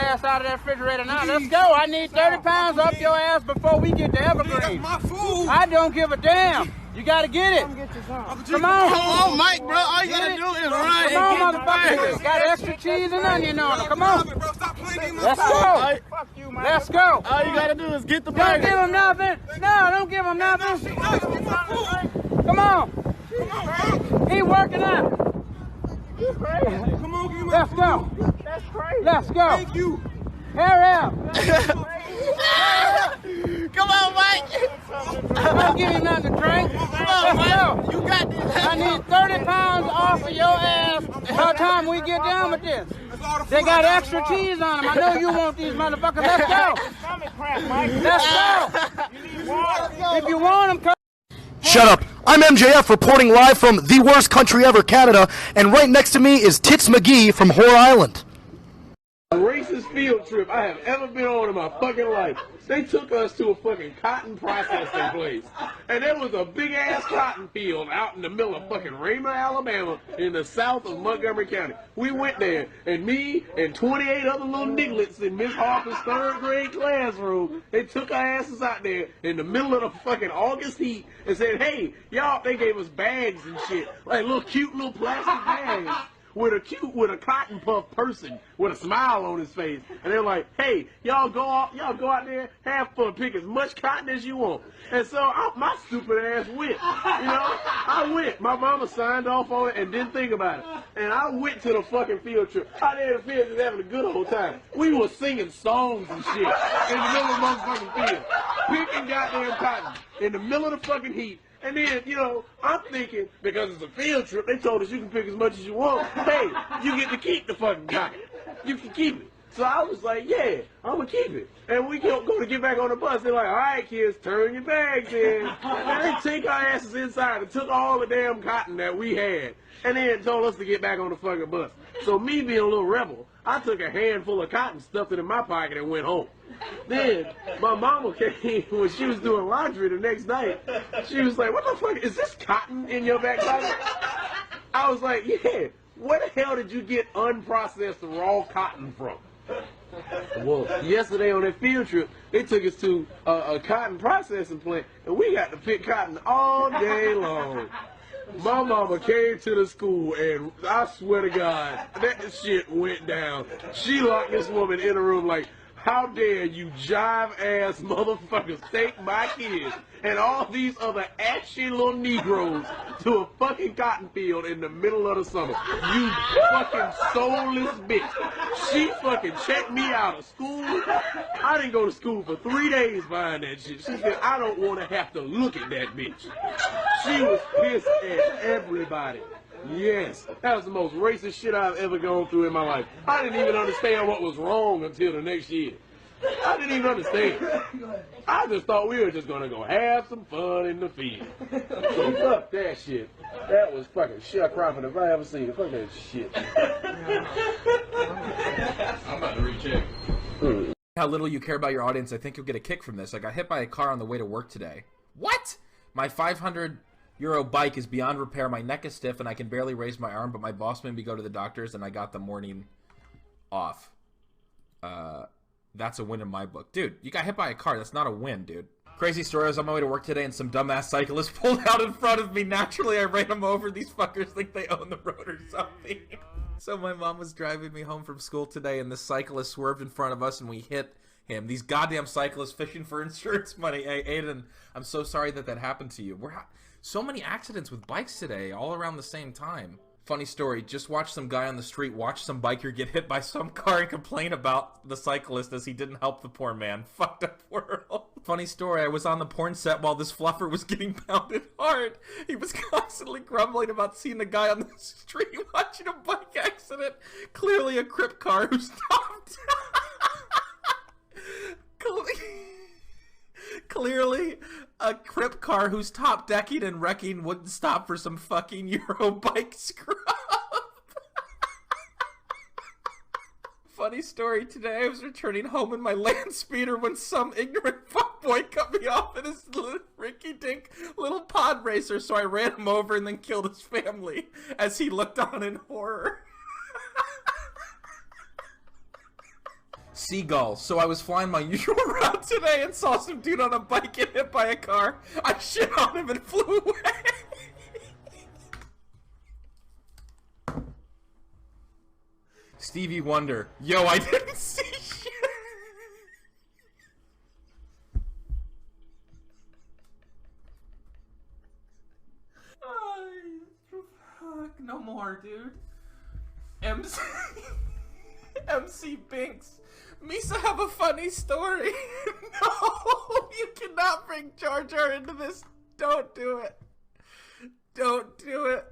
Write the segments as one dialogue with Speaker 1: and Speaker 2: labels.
Speaker 1: ass out of that refrigerator now. Let's go. I need 30 pounds off your ass before we get to Evergreen.
Speaker 2: That's my food.
Speaker 1: I don't give a damn. You gotta get it. Come on.
Speaker 2: Come on, Mike, bro. All you gotta do is run.
Speaker 1: Come on, motherfucker. Got extra cheese and onion on it. Come on. Let's go. Let's go.
Speaker 2: All you gotta do is get the
Speaker 1: Don't
Speaker 2: burger.
Speaker 1: give him nothing. No, don't give him nothing. Come on. He working out.
Speaker 2: Come on, give me my
Speaker 1: Let's go.
Speaker 2: That's crazy.
Speaker 1: Let's go.
Speaker 2: Thank you.
Speaker 1: Hurry up.
Speaker 2: Come on, Mike.
Speaker 1: Don't give him nothing to drink.
Speaker 2: Come on,
Speaker 1: Let's go.
Speaker 2: Mike. You got this.
Speaker 1: I need 30 pounds off of your ass by the time we get done with this. They got extra cheese on them. I know you want these motherfuckers. Let's go. Let's go. If you want them, come.
Speaker 3: Shut up. I'm MJF reporting live from the worst country ever, Canada, and right next to me is Tits McGee from Whore Island.
Speaker 4: The racist field trip I have ever been on in my fucking life. They took us to a fucking cotton processing place. And there was a big ass cotton field out in the middle of fucking Raymond, Alabama, in the south of Montgomery County. We went there, and me and 28 other little nigglets in Miss Harper's 3rd grade classroom, they took our asses out there in the middle of the fucking August heat and said, hey, y'all, they gave us bags and shit, like little cute little plastic bags. With a cotton puff person with a smile on his face, and they're like, "Hey, y'all go out there, have fun, pick as much cotton as you want." And so my stupid ass went. I went. My mama signed off on it and didn't think about it, and I went to the fucking field trip. Out there in the field, just having a good old time. We were singing songs and shit in the middle of the motherfucking field, picking goddamn cotton in the middle of the fucking heat. And then, I'm thinking, because it's a field trip, they told us you can pick as much as you want. Hey, you get to keep the fucking cotton. You can keep it. So I was like, yeah, I'm going to keep it. And we go to get back on the bus. They're like, all right, kids, turn your bags in. And they take our asses inside and took all the damn cotton that we had. And then told us to get back on the fucking bus. So me being a little rebel, I took a handful of cotton, stuffed it in my pocket, and went home. Then my mama came when she was doing laundry the next night. She was like, what the fuck, is this cotton in your back pocket? I was like, yeah, where the hell did you get unprocessed raw cotton from? Well, yesterday on that field trip, they took us to a cotton processing plant, and we got to pick cotton all day long. My mama came to the school, and I swear to God, that shit went down. She locked this woman in a room like, how dare you jive-ass motherfuckers take my kids and all these other ashy little Negroes to a fucking cotton field in the middle of the summer. You fucking soulless bitch. She fucking checked me out of school. I didn't go to school for 3 days behind that shit. She said, I don't want to have to look at that bitch. She was pissed at everybody. Yes, that was the most racist shit I've ever gone through in my life. I didn't even understand what was wrong until the next year. I didn't even understand. I just thought we were just going to go have some fun in the field. So fuck that shit. That was fucking sharecropping if I ever seen it. Fuck that shit.
Speaker 5: I'm about to recheck.
Speaker 6: How little you care about your audience. I think you'll get a kick from this. I got hit by a car on the way to work today. What? My 500-euro bike is beyond repair. My neck is stiff and I can barely raise my arm, but my boss made me go to the doctors and I got the morning off. That's a win in my book. Dude, you got hit by a car. That's not a win, dude. Crazy story. I was on my way to work today and some dumbass cyclist pulled out in front of me. Naturally, I ran him over. These fuckers think they own the road or something. So my mom was driving me home from school today and this cyclist swerved in front of us and we hit him. These goddamn cyclists fishing for insurance money. Hey, Aiden, I'm so sorry that happened to you. So many accidents with bikes today, all around the same time. Funny story, just watch some guy on the street watch some biker get hit by some car and complain about the cyclist as he didn't help the poor man. Fucked up world. Funny story, I was on the porn set while this fluffer was getting pounded hard. He was constantly grumbling about seeing the guy on the street watching a bike accident. Clearly a Crip car who stopped. Clearly, a Crip car who's top decking and wrecking wouldn't stop for some fucking Euro bike scrub. Funny story, today I was returning home in my land speeder when some ignorant fuckboy cut me off in his rinky-dink little pod racer, so I ran him over and then killed his family as he looked on in horror. Seagulls. So I was flying my usual route today and saw some dude on a bike get hit by a car. I shit on him and flew away. Stevie Wonder. Yo, I didn't see shit. Fuck, no more, dude. MC Binks. Misa have a funny story. No, you cannot bring Jar Jar into this. Don't do it. Don't do it.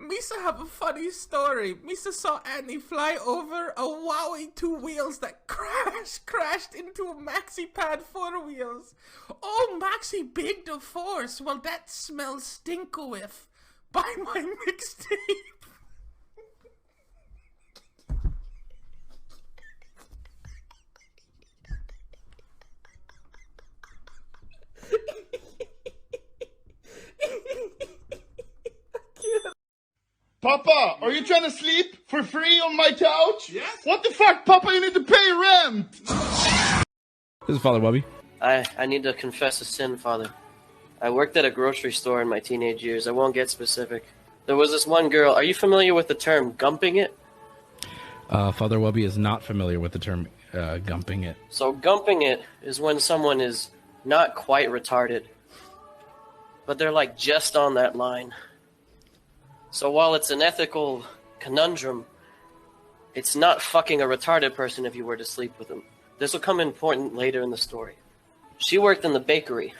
Speaker 6: Misa have a funny story. Misa saw Annie fly over a Wowie 2 wheels that crashed into a Maxi Pad 4 wheels. Oh, Maxi big to force. Well, that smells stinko-if. Buy my mixtape.
Speaker 7: Papa, are you trying to sleep for free on my couch? Yes. What the fuck, Papa? You need to pay rent.
Speaker 8: This is Father Wubby.
Speaker 9: I need to confess a sin, Father. I worked at a grocery store in my teenage years. I won't get specific. There was this one girl. Are you familiar with the term gumping it?
Speaker 8: Father Wubby is not familiar with the term gumping it.
Speaker 9: So gumping it is when someone is not quite retarded, but they're like just on that line. So while it's an ethical conundrum, it's not fucking a retarded person if you were to sleep with them. This will come important later in the story. She worked in the bakery.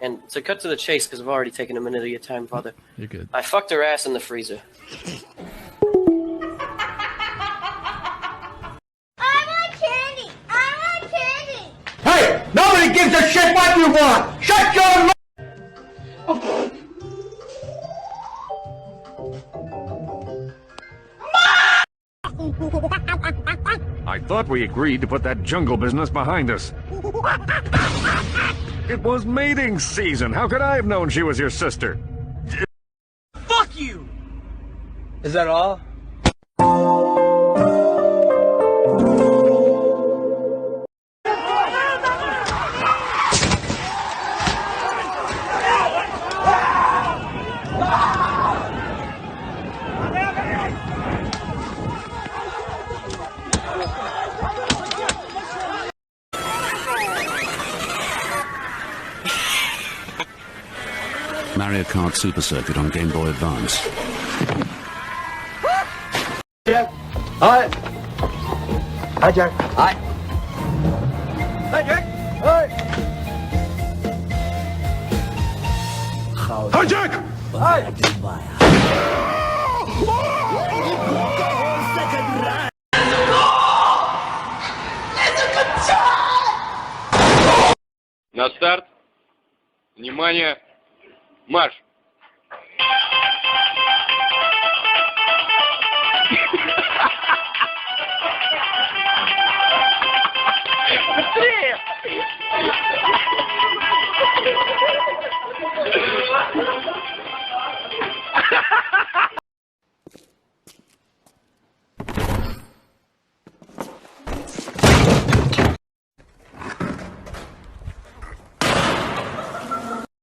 Speaker 9: And to cut to the chase, because I've already taken a minute of your time, Father.
Speaker 8: You're good.
Speaker 9: I fucked her ass in the freezer.
Speaker 1: Hey, nobody gives a shit what you want. Shut your mouth.
Speaker 10: I thought we agreed to put that jungle business behind us. It was mating season. How could I have known she was your sister?
Speaker 1: Fuck you. Is that all?
Speaker 11: Mario Kart Super Circuit on Game Boy Advance.
Speaker 1: Jack. Hi. Hi, Jack. Hi. Hi, Jack. Hi.
Speaker 10: Hi, Jack!
Speaker 1: Hi.
Speaker 4: На старт. Внимание. Марш!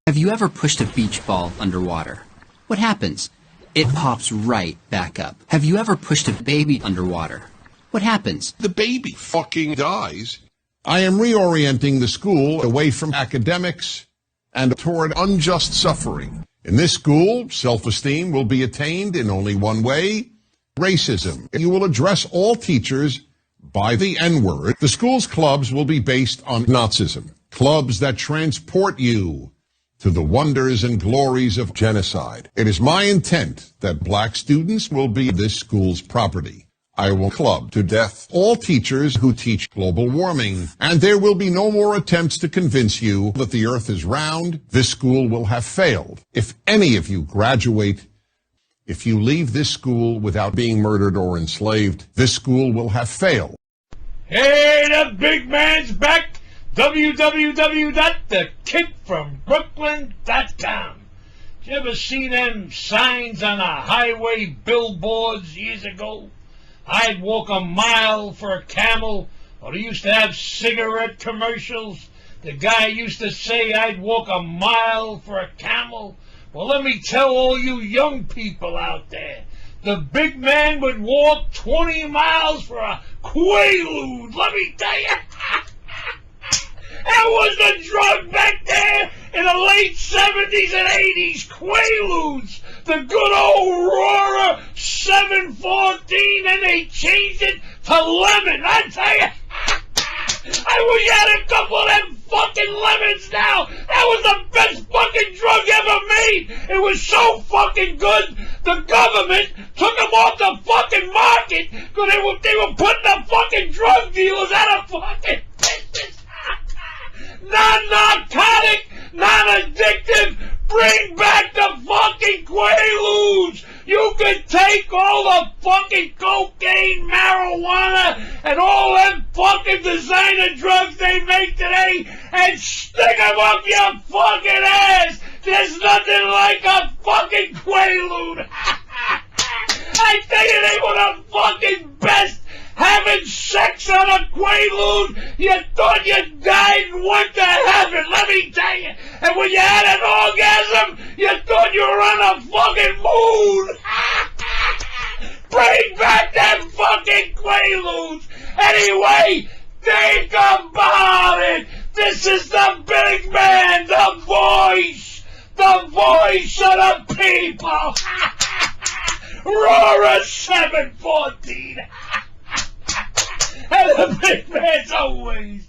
Speaker 12: Have you ever pushed a beach ball underwater? What happens? It pops right back up. Have you ever pushed a baby underwater? What happens?
Speaker 7: The baby fucking dies. I am reorienting the school away from academics and toward unjust suffering. In this school, self-esteem will be attained in only one way: racism. You will address all teachers by the N-word. The school's clubs will be based on Nazism. Clubs that transport you to the wonders and glories of genocide. It is my intent that black students will be this school's property. I will club to death all teachers who teach global warming, and there will be no more attempts to convince you that the earth is round. This school will have failed. If any of you graduate, if you leave this school without being murdered or enslaved, this school will have failed.
Speaker 13: Hey, the big man's back! www.thekidfrombrooklyn.com. You ever see them signs on the highway billboards years ago? I'd walk a mile for a camel. Or they used to have cigarette commercials. The guy used to say I'd walk a mile for a camel. Well, let me tell all you young people out there, the big man would walk 20 miles for a Quaalude. Let me tell you. That was the drug back there in the late 70s and 80s. Quaaludes. The good old Aurora 714, and they changed it to lemon. I tell you, I wish I had a couple of them fucking lemons now. That was the best fucking drug ever made. It was so fucking good, the government took them off the fucking market because they were putting the fucking drug dealers out of fucking business. Non-narcotic, non-addictive, bring back the fucking Quaaludes. You can take all the fucking cocaine, marijuana, and all them fucking designer drugs they make today and stick them up your fucking ass. There's nothing like a fucking Quaalude. I tell you, they were the fucking best. Having sex on a Quaalude, you thought you died and went to heaven, let me tell you. And when you had an orgasm, you thought you were on a fucking moon. Bring back them fucking Quaaludes. Anyway, think about it. This is the big man, the voice of the people. Aurora 714. And the big man's always